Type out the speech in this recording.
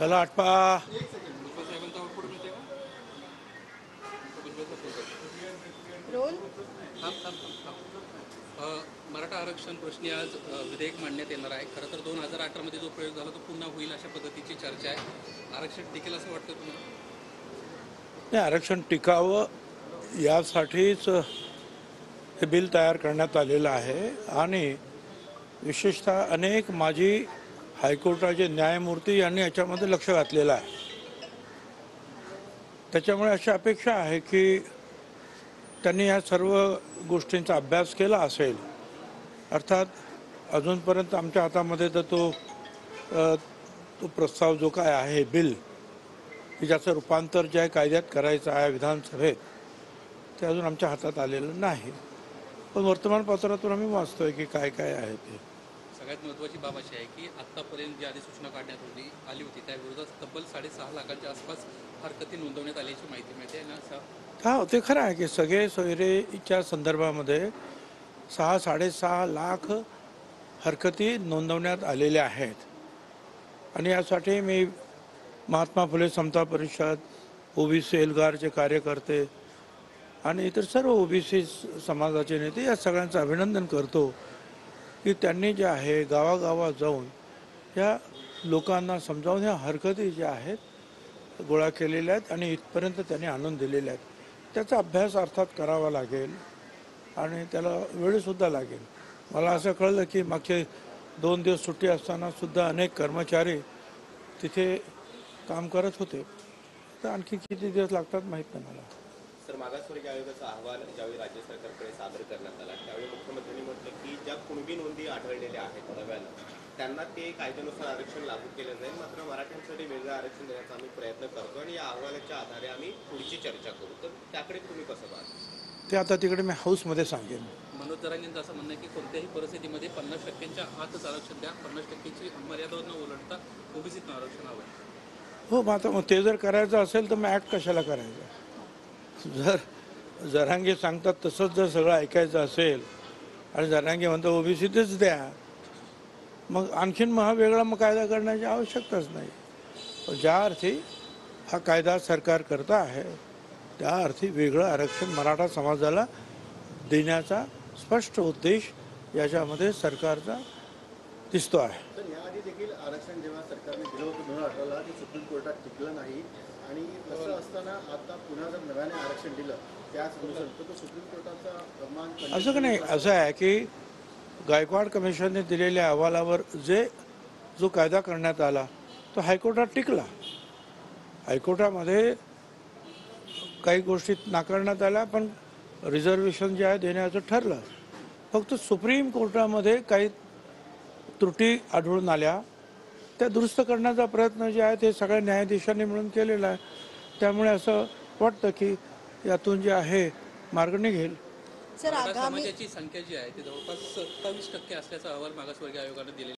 चला आटपा. रोल मराठा आरक्षण प्रश्नी आज विधेयक मांडण्यात येणार आहे. खरं तर 2018 मध्ये जो प्रयोग झाला तो पुन्हा होईल अशा पद्धतीची चर्चा आहे. आरक्षण टिकेल असं वाटतं तुम्हाला? नाही, आरक्षण टिकावं यासाठीच हे बिल तयार करण्यात आलेलं आहे आणि विशेषतः अनेक माजी हायकोर्टाचे न्यायमूर्ती यांनी याच्यामध्ये लक्ष घातलेलं आहे. त्याच्यामुळे अशी अपेक्षा आहे की त्यांनी या सर्व गोष्टींचा अभ्यास केला असेल. अर्थात अजूनपर्यंत आमच्या हातामध्ये तर तो प्रस्ताव जो काय आहे बिल की ज्याचं रूपांतर जे आहे कायद्यात करायचं आहे विधानसभेत, ते अजून आमच्या हातात आलेलं नाही. पण वर्तमानपत्रातून आम्ही वाचतोय की काय काय आहे ते. सगळ्यात महत्त्वाची बाब अशी आहे की आत्तापर्यंत जी अधिसूचना काढण्यात आली होती त्याविरोधात तब्बल 6.5 लाखांच्या आसपास हरकती नोंदवण्यात आल्याची माहिती मिळते ना. हा, ते खरं आहे की सगळे सोयरेच्या संदर्भामध्ये 6-6.5 लाख हरकती नोंदवण्यात आलेल्या आहेत. आणि यासाठी मी महात्मा फुले समता परिषद, ओबीसी एल्गारचे कार्यकर्ते आणि इतर सर्व ओबीसी समाजाचे नेते या सगळ्यांचं अभिनंदन करतो की त्यांनी जे आहे गावागावात जाऊन या लोकांना समजावून ह्या हरकती ज्या आहेत गोळा केलेल्या आहेत आणि इथपर्यंत त्यांनी आणून दिलेल्या आहेत. त्याचा अभ्यास अर्थात करावा लागेल आणि त्याला वेळसुद्धा लागेल. मला असं कळलं की मागचे 2 दिवस सुट्टी असताना सुद्धा अनेक कर्मचारी तिथे काम करत होते. तर आणखी किती दिवस लागतात माहीत नाही मला. सर, मागासवर्गीय आयोगाचा अहवाल ज्यावेळी राज्य सरकारकडे सादर करण्यात आला त्यावेळी मुख्यमंत्र्यांनी म्हटलं की ज्या कुणबी नोंदी आढळलेल्या आहेत नव्यानं त्यांना ते कायद्यानुसार आरक्षण लागू केलं जाईल, मात्र मराठ्यांसाठी वेगळं आरक्षण देण्याचा आम्ही प्रयत्न करतो आणि या अहवालाच्या आधारे आम्ही पुढची चर्चा करू. तर त्याकडे तुम्ही कसं पाहता? ते आता तिकडे मी हाऊसमध्ये सांगेन. मनोज जरांगेंचं असं म्हणणं आहे की कोणत्याही परिस्थितीमध्ये 50% आतच आरक्षण द्या, 50%ची मर्यादा न ओलांडता ओबीसीतून आरक्षण हवं. हो, मग ते जर करायचं असेल तर मग ॲक्ट कशाला करायचं? जर जरांगे सांगतात तसंच जर सगळं ऐकायचं असेल आणि जरांगे म्हणतो ओबीसीतच द्या, मग आणखीन मग हा वेगळा मग कायदा करण्याची आवश्यकताच नाही. ज्या अर्थी हा कायदा सरकार करता आहे त्या अर्थी वेगळं आरक्षण मराठा समाजाला देण्याचा स्पष्ट उद्देश याच्यामध्ये सरकारचा दिसतो आहे. तर याआधी देखील आरक्षण जेव्हा सरकारने दिलं होतं 2018ला ते सुप्रीम कोर्टात टिकलं नाही आणि तसं असताना आता पुन्हा जर नव्याने आरक्षण दिलं त्याचनुसार तर तो सुप्रीम कोर्टाचा मान असं का नाही. असं आहे की गायकवाड कमिशनने दिलेल्या अहवालावर जो कायदा करण्यात आला तो हायकोर्टात टिकला. हायकोर्टामध्ये काही गोष्टी नाकारण्यात आल्या पण रिझर्वेशन जे आहे देण्याचं ठरलं. फक्त सुप्रीम कोर्टामध्ये काही त्रुटी आढळून आल्या, त्या दुरुस्त करण्याचा प्रयत्न जे आहे ते सगळ्या न्यायाधीशांनी मिळून केलेला आहे. त्यामुळे असं वाटतं की यातून जे आहे मार्ग निघेल. सर, समाजाची संख्या जी आहे ती जवळपास 27% असल्याचा अहवाल मागासवर्गीय आयोगाने दिलेला